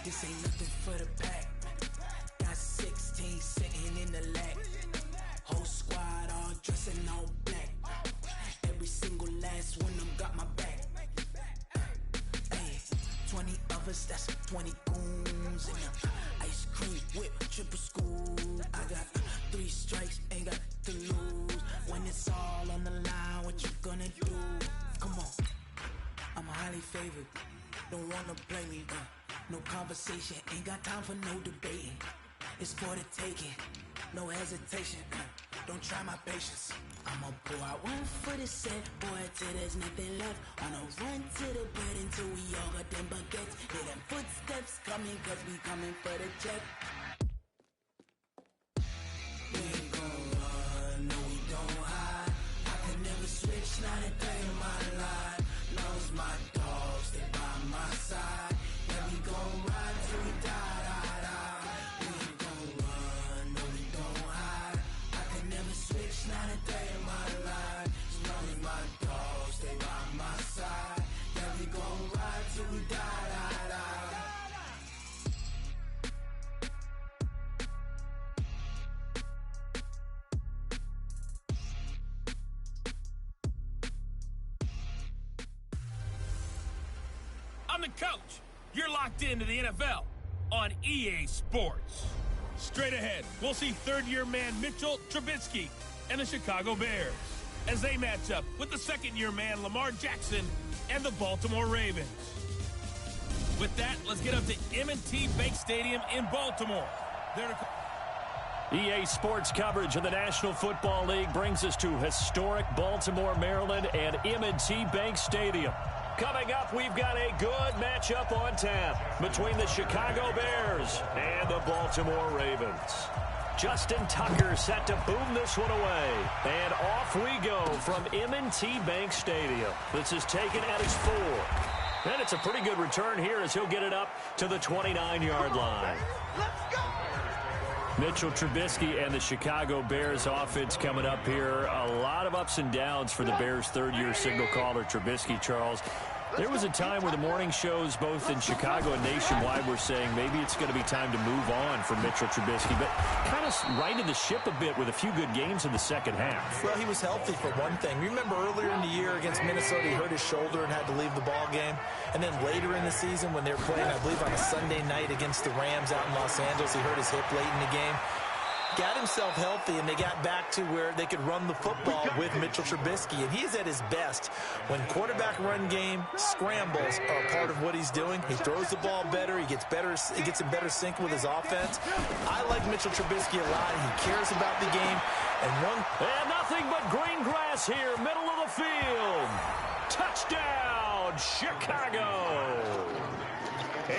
This ain't nothing for the pack. Got 16 sitting in the lag. Whole squad all dressing all black. Every single last one of them got my back. Hey, 20 of us, that's 20 goons in them. Ice cream whip, triple school. I got 3 strikes, ain't got to lose. When it's all on the line, what you gonna do? Come on, I'm highly favored. Don't wanna play me, no conversation, ain't got time for no debating. It's for the taking, no hesitation. Don't try my patience. I'ma pour out one for the set, boy, till there's nothing left. On a run to the bed until we all got them baguettes. Hear them footsteps coming, cause we coming for the check. We ain't gon' run, no we don't hide. I can never switch, not a day in my life. Knows my dogs, they by my side. Yeah, we gon' ride till we die, die, die. We ain't gon' run, no we don't hide. I can never switch, not a day in my life. As long as my dogs, they by my side. Yeah, we gon' ride till we die, die, die. I'm the coach. You're locked into the NFL on EA Sports. Straight ahead, we'll see third-year man Mitchell Trubisky and the Chicago Bears as they match up with the second-year man Lamar Jackson and the Baltimore Ravens. With that, let's get up to M&T Bank Stadium in Baltimore. EA Sports coverage of the National Football League brings us to historic Baltimore, Maryland, and M&T Bank Stadium. Coming up, we've got a good matchup on tap between the Chicago Bears and the Baltimore Ravens. Justin Tucker set to boom this one away. And off we go from M&T Bank Stadium. This is taken at his 4. And it's a pretty good return here as he'll get it up to the 29-yard line. Let's go! Mitchell Trubisky and the Chicago Bears offense coming up here. A lot of ups and downs for the Bears' third-year signal caller, Trubisky, Charles. There was a time where the morning shows both in Chicago and nationwide were saying maybe it's going to be time to move on for Mitchell Trubisky, but kind of righted the ship a bit with a few good games in the second half. Well, he was healthy for one thing. Remember earlier in the year against Minnesota, he hurt his shoulder and had to leave the ball game. And then later in the season when they were playing, I believe on a Sunday night against the Rams out in Los Angeles, he hurt his hip late in the game. Got himself healthy, and they got back to where they could run the football with Mitchell Trubisky, and he's at his best. When quarterback run game scrambles are a part of what he's doing, he throws the ball better, he gets in better sync with his offense. I like Mitchell Trubisky a lot. He cares about the game. And nothing but green grass here, middle of the field. Touchdown, Chicago.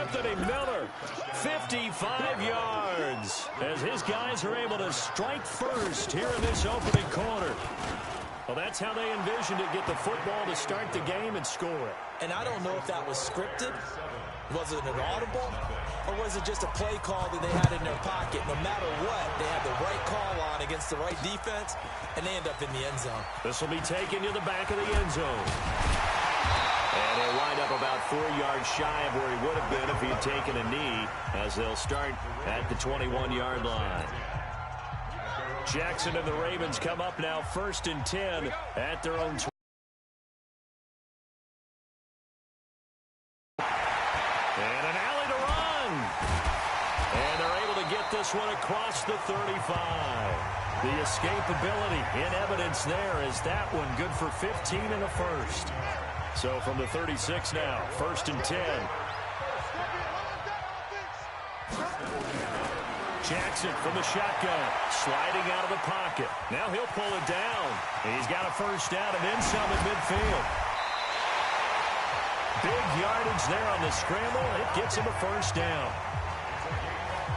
Anthony Miller, 55 yards, as his guys are able to strike first here in this opening quarter. Well, that's how they envisioned it, get the football to start the game and score it. And I don't know if that was scripted, was it an audible, or was it just a play call that they had in their pocket? No matter what, they had the right call on against the right defense, and they end up in the end zone. This will be taken to the back of the end zone. And he'll wind up about 4 yards shy of where he would have been if he had taken a knee, as they'll start at the 21-yard line. Jackson and the Ravens come up now 1st and 10 at their own 20. And an alley to run. And they're able to get this one across the 35. The escapability in evidence there is that one good for 15 in the first. So from the 36 now, 1st and 10. Jackson from the shotgun, sliding out of the pocket. Now he'll pull it down. He's got a first down and then some at midfield. Big yardage there on the scramble. It gets him a first down.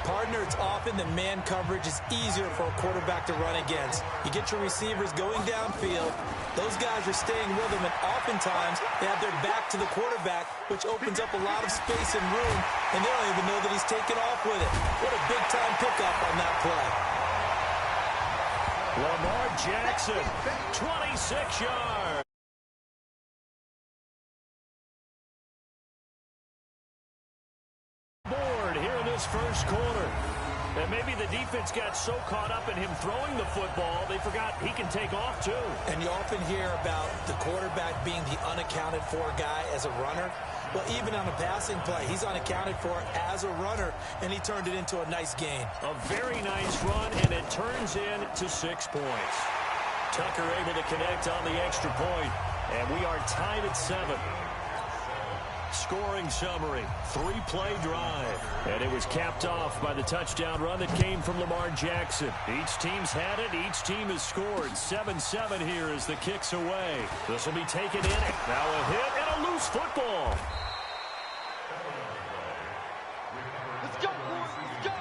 Partner, it's often that man coverage is easier for a quarterback to run against. You get your receivers going downfield. Those guys are staying with them, and oftentimes they have their back to the quarterback, which opens up a lot of space and room, and they don't even know that he's taken off with it. What a big-time pickup on that play. Lamar Jackson, 26 yards. Board here in this first quarter. And maybe the defense got so caught up in him throwing the football, they forgot he can take off too. And you often hear about the quarterback being the unaccounted for guy as a runner. Well, even on a passing play, he's unaccounted for as a runner, and he turned it into a nice gain. A very nice run, and it turns into 6 points. Tucker able to connect on the extra point, and we are tied at 7. Scoring summary, 3-play drive. And it was capped off by the touchdown run that came from Lamar Jackson. Each team's had it. Each team has scored. 7-7 here as the kick's away. This will be taken in. Now a hit and a loose football. Let's go, boys. Let's go.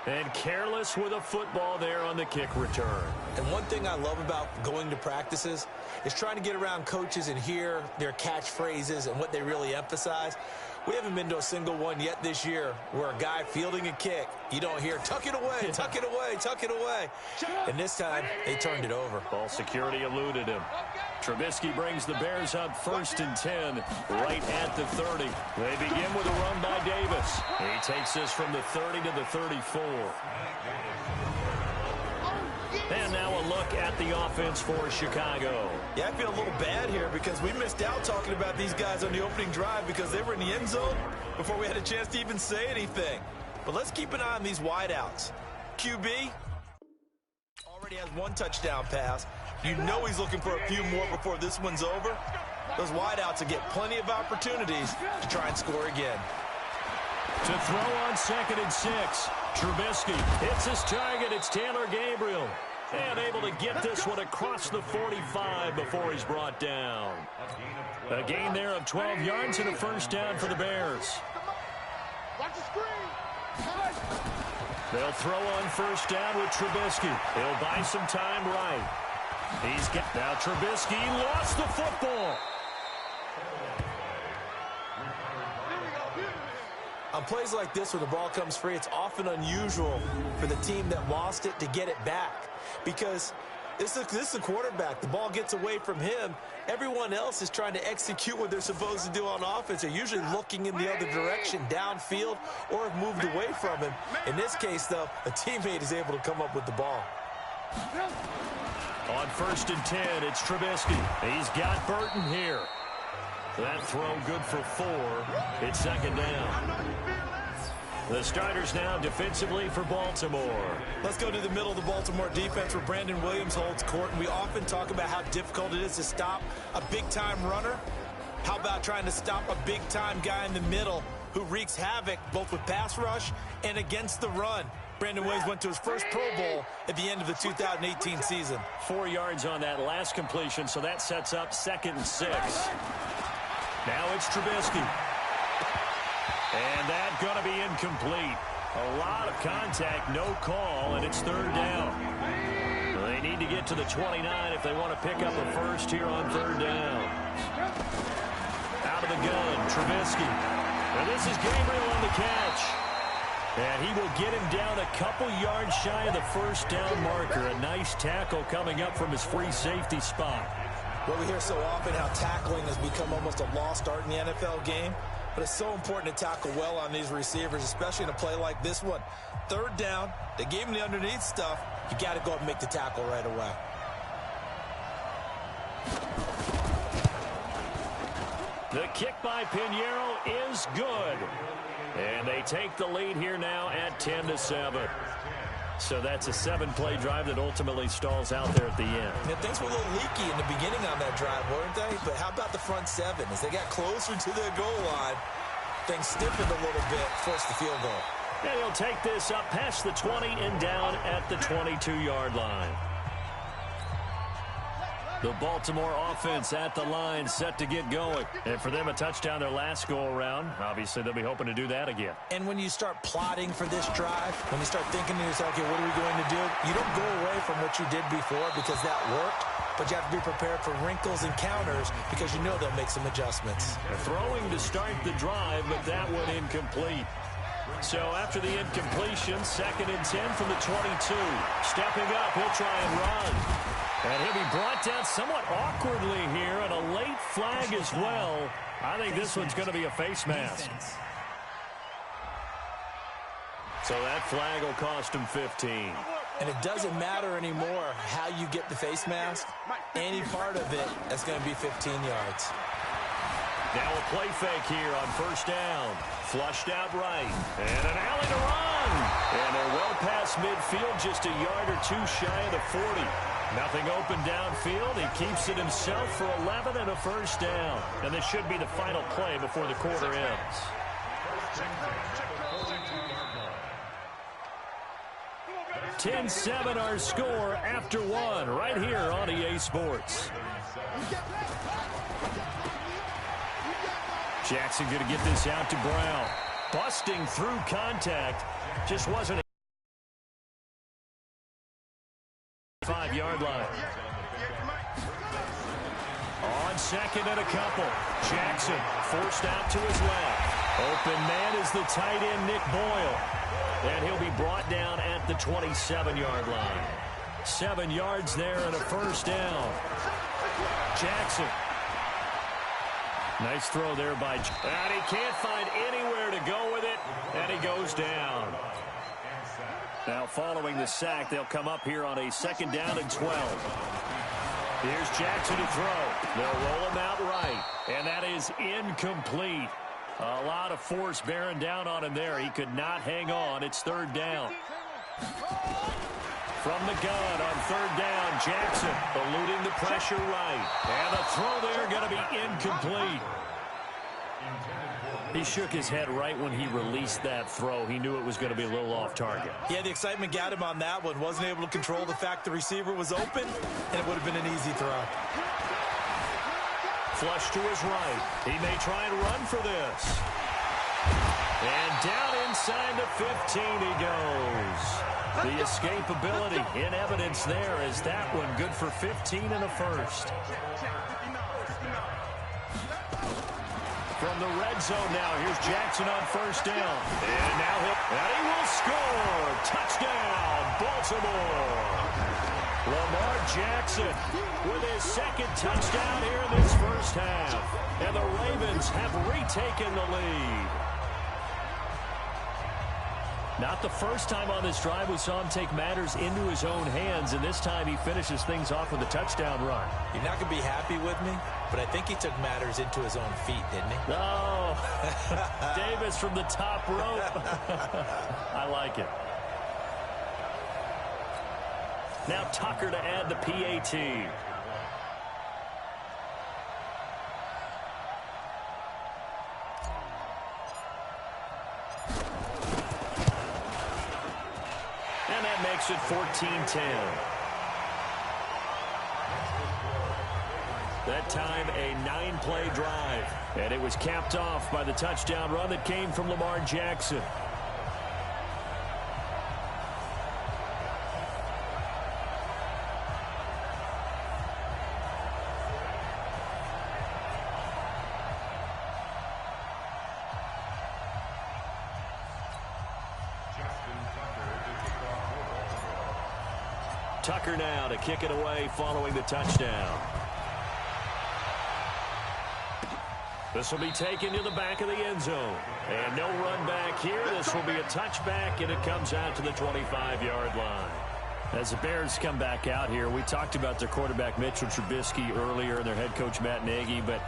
And careless with a football there on the kick return. And one thing I love about going to practices is trying to get around coaches and hear their catchphrases and what they really emphasize. We haven't been to a single one yet this year where a guy fielding a kick, you don't hear, tuck it away, tuck it away, tuck it away. And this time, they turned it over. Ball security eluded him. Trubisky brings the Bears up 1st and 10, right at the 30. They begin with a run by Davis. He takes this from the 30 to the 34. And now a look at the offense for Chicago. Yeah, I feel a little bad here because we missed out talking about these guys on the opening drive because they were in the end zone before we had a chance to even say anything. But let's keep an eye on these wideouts. QB already has 1 touchdown pass. You know he's looking for a few more before this one's over. Those wideouts will get plenty of opportunities to try and score again. To throw on 2nd and 6. Trubisky hits his target. It's Taylor Gabriel. And able to get this one across the 45 before he's brought down. A gain there of 12 yards and a first down for the Bears. Watch the screen. They'll throw on 1st down with Trubisky. He'll buy some time right. He's got now Trubisky lost the football. On plays like this where the ball comes free, it's often unusual for the team that lost it to get it back. Because this is a quarterback. The ball gets away from him. Everyone else is trying to execute what they're supposed to do on offense. They're usually looking in the other direction, downfield, or have moved away from him. In this case, though, a teammate is able to come up with the ball. On 1st and 10, it's Trubisky. He's got Burton here. That throw good for 4. It's 2nd down. The starters now defensively for Baltimore. Let's go to the middle of the Baltimore defense where Brandon Williams holds court. And we often talk about how difficult it is to stop a big-time runner. How about trying to stop a big-time guy in the middle who wreaks havoc both with pass rush and against the run? Brandon Williams went to his first Pro Bowl at the end of the 2018 season. 4 yards on that last completion, so that sets up 2nd and 6. Now it's Trubisky. And that's going to be incomplete. A lot of contact, no call, and it's 3rd down. They need to get to the 29 if they want to pick up a first here on 3rd down. Out of the gun, Trubisky. And this is Gabriel on the catch. And he will get him down a couple yards shy of the 1st down marker. A nice tackle coming up from his free safety spot. Well, we hear so often how tackling has become almost a lost art in the NFL game. But it's so important to tackle well on these receivers, especially in a play like this one. 3rd down, they gave him the underneath stuff. You got to go up and make the tackle right away. The kick by Pinheiro is good. And they take the lead here now at 10-7. So that's a 7-play drive that ultimately stalls out there at the end. Yeah, things were a little leaky in the beginning on that drive, weren't they? But how about the front 7? As they got closer to the goal line, things stiffened a little bit, forced the field goal. And he'll take this up past the 20 and down at the 22-yard line. The Baltimore offense at the line, set to get going. And for them, a touchdown their last go-around. Obviously, they'll be hoping to do that again. And when you start plotting for this drive, when you start thinking to yourself, okay, what are we going to do? You don't go away from what you did before because that worked, but you have to be prepared for wrinkles and counters because you know they'll make some adjustments. Throwing to start the drive, but that one incomplete. So after the incompletion, 2nd and 10 from the 22. Stepping up, he'll try and run. And he'll be brought down somewhat awkwardly here, and a late flag as well. I think this one's going to be a face mask. So that flag will cost him 15. And it doesn't matter anymore how you get the face mask. Any part of it is going to be 15 yards. Now a play fake here on 1st down. Flushed out right. And an alley to run. And they're well past midfield, just a yard or two shy of the 40. Nothing open downfield. He keeps it himself for 11 and a 1st down. And this should be the final play before the quarter ends. "10-7 our score after one right here on EA Sports. Jackson going to get this out to Brown. Busting through contact. Just wasn't a 5-yard line. On 2nd and a couple. Jackson forced out to his left. Open man is the tight end, Nick Boyle. And he'll be brought down at the 27-yard line. 7 yards there and a 1st down. Jackson. Nice throw there by... And he can't find anywhere to go with it. And he goes down. Now following the sack, they'll come up here on a 2nd down and 12. Here's Jackson to throw. They'll roll him out right. And that is incomplete. A lot of force bearing down on him there. He could not hang on. It's 3rd down. From the gun on 3rd down, Jackson eluding the pressure right. And the throw there going to be incomplete. He shook his head right when he released that throw. He knew it was going to be a little off target. Yeah, the excitement got him on that one. Wasn't able to control the fact the receiver was open, and it would have been an easy throw. Flush to his right. He may try and run for this. And down inside the 15 he goes. The escapability in evidence there is that one good for 15 and a 1st. From the red zone now, here's Jackson on 1st down. And now he will score. Touchdown, Baltimore. Lamar Jackson with his 2nd touchdown here in this 1st half. And the Ravens have retaken the lead. Not the first time on this drive we saw him take matters into his own hands, and this time he finishes things off with a touchdown run. You're not going to be happy with me, but I think he took matters into his own feet, didn't he? No. Davis from the top rope. I like it. Now Tucker to add the PAT. And that makes it 14-10. That time a 9-play drive. And it was capped off by the touchdown run that came from Lamar Jackson. Tucker now to kick it away following the touchdown. This will be taken to the back of the end zone. And no run back here. This will be a touchback, and it comes out to the 25-yard line. As the Bears come back out here, we talked about their quarterback Mitchell Trubisky earlier and their head coach Matt Nagy, but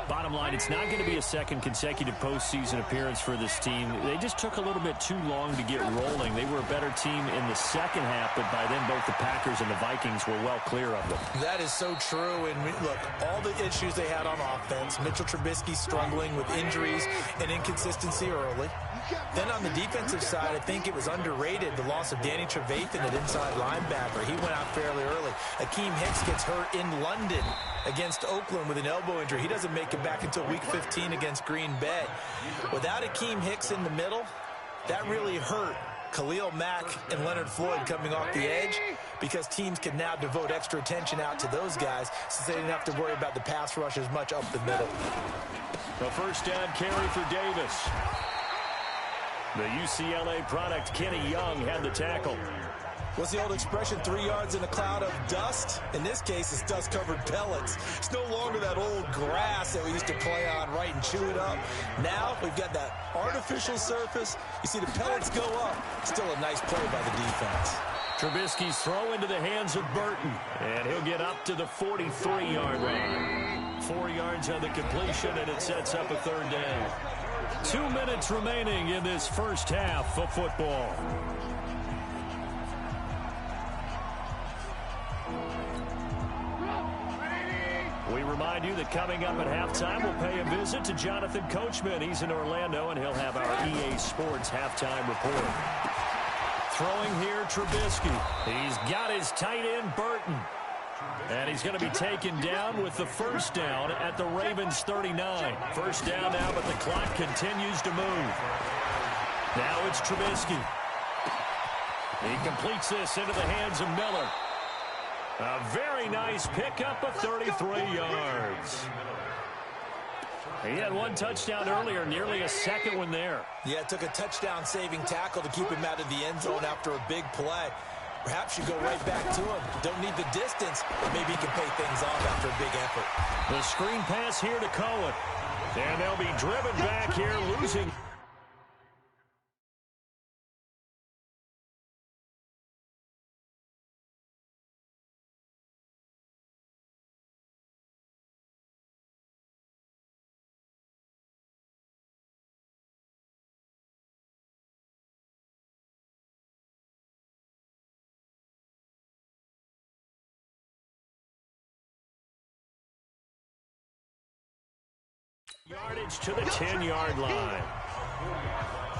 Bottom line, it's not going to be a second consecutive postseason appearance for this team. They just took a little bit too long to get rolling. They were a better team in the second half, but by then both the Packers and the Vikings were well clear of them. That is so true. And look, all the issues they had on offense, Mitchell Trubisky struggling with injuries and inconsistency early. Then on the defensive side, I think it was underrated, the loss of Danny Trevathan at inside linebacker. He went out fairly early. Akeem Hicks gets hurt in London against Oakland with an elbow injury. He doesn't make it back until week 15 against Green Bay. Without Akeem Hicks in the middle, that really hurt Khalil Mack and Leonard Floyd coming off the edge, because teams can now devote extra attention out to those guys since they didn't have to worry about the pass rush as much up the middle. The first down carry for Davis. The UCLA product, Kenny Young, had the tackle. What's the old expression, 3 yards in a cloud of dust? In this case, it's dust-covered pellets. It's no longer that old grass that we used to play on, right, and chew it up. Now we've got that artificial surface. You see the pellets go up. Still a nice play by the defense. Trubisky's throw into the hands of Burton, and he'll get up to the 43-yard line. 4 yards on the completion, and it sets up a third down. 2 minutes remaining in this first half of football. We remind you that coming up at halftime, we'll pay a visit to Jonathan Coachman. He's in Orlando, and he'll have our EA Sports halftime report. Throwing here, Trubisky. He's got his tight end, Burton. And he's going to be taken down with the first down at the Ravens 39. First down now, but the clock continues to move. Now it's Trubisky. He completes this into the hands of Miller. A very nice pickup of 33 yards. He had one touchdown earlier, nearly a second one there. Yeah, it took a touchdown-saving tackle to keep him out of the end zone after a big play. Perhaps you go right back to him. Don't need the distance, but maybe he can pay things off after a big effort. The screen pass here to Cohen. And they'll be driven back here, losing. Yardage to the 10-yard line.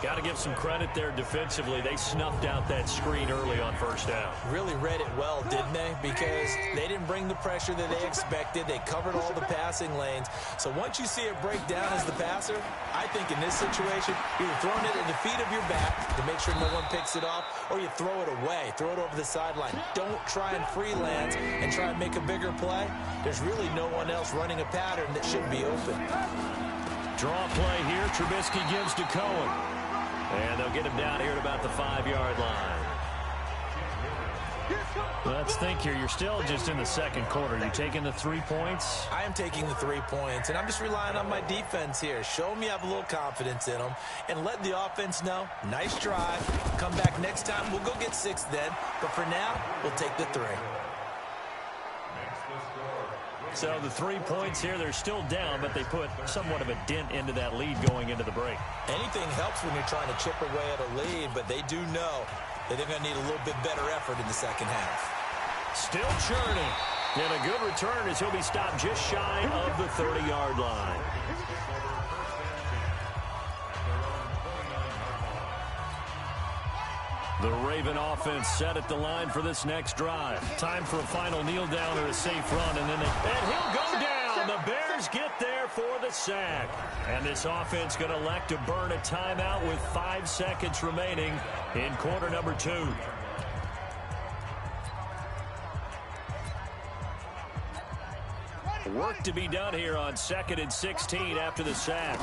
Got to give some credit there defensively. They snuffed out that screen early on first down. Really read it well, didn't they? Because they didn't bring the pressure that they expected. They covered all the passing lanes. So once you see it break down as the passer, I think in this situation, you're throwing it at the feet of your back to make sure no one picks it off, or you throw it away, throw it over the sideline. Don't try and freelance and try and make a bigger play. There's really no one else running a pattern that should be open. Draw play here. Trubisky gives to Cohen. And they'll get him down here at about the 5-yard line. Let's think here. You're still just in the second quarter. You taking the 3 points? I am taking the 3 points, and I'm just relying on my defense here. Show me you have a little confidence in them, and let the offense know, nice drive. Come back next time. We'll go get 6 then. But for now, we'll take the 3. So the 3 points here, they're still down, but they put somewhat of a dent into that lead going into the break. Anything helps when you're trying to chip away at a lead, but they do know that they're going to need a little bit better effort in the second half. Still churning. And a good return as he'll be stopped just shy of the 30-yard line. The Raven offense set at the line for this next drive. Time for a final kneel down or a safe run, and he'll go down. The Bears get there for the sack. And this offense going to elect to burn a timeout with 5 seconds remaining in quarter number 2. Work to be done here on 2nd and 16 after the sack.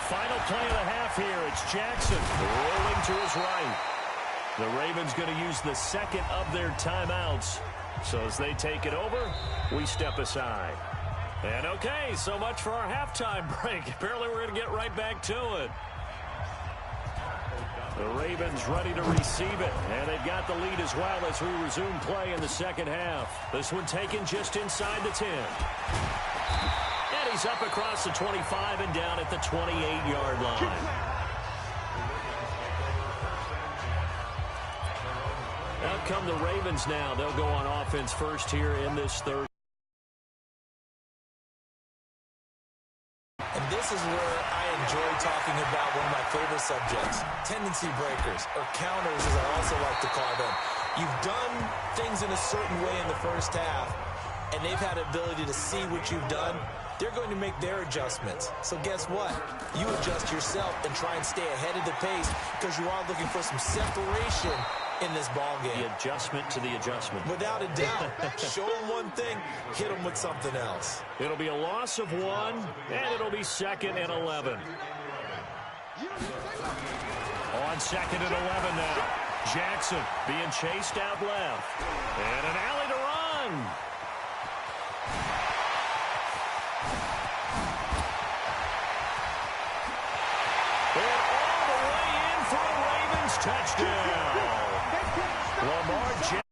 Final play of the half here. It's Jackson rolling to his right. The Ravens going to use the second of their timeouts. So as they take it over, we step aside. And okay, so much for our halftime break. Apparently we're going to get right back to it. The Ravens ready to receive it, and they've got the lead as well as we resume play in the second half. This one taken just inside the 10. And he's up across the 25 and down at the 28-yard line. Out come the Ravens now. They'll go on offense first here in this third. And this is where I enjoy talking about one of my favorite subjects, tendency breakers, or counters as I also like to call them. You've done things in a certain way in the first half, and they've had the ability to see what you've done. They're going to make their adjustments. So guess what? You adjust yourself and try and stay ahead of the pace because you are looking for some separation in this ball game. The adjustment to the adjustment. Without a doubt. Show them one thing, hit them with something else. It'll be a loss of 1, and it'll be 2nd and 11. On 2nd and 11 now. Jackson being chased out left. And an alley to run. And all the way in for a Ravens touchdown. Lamar Jackson.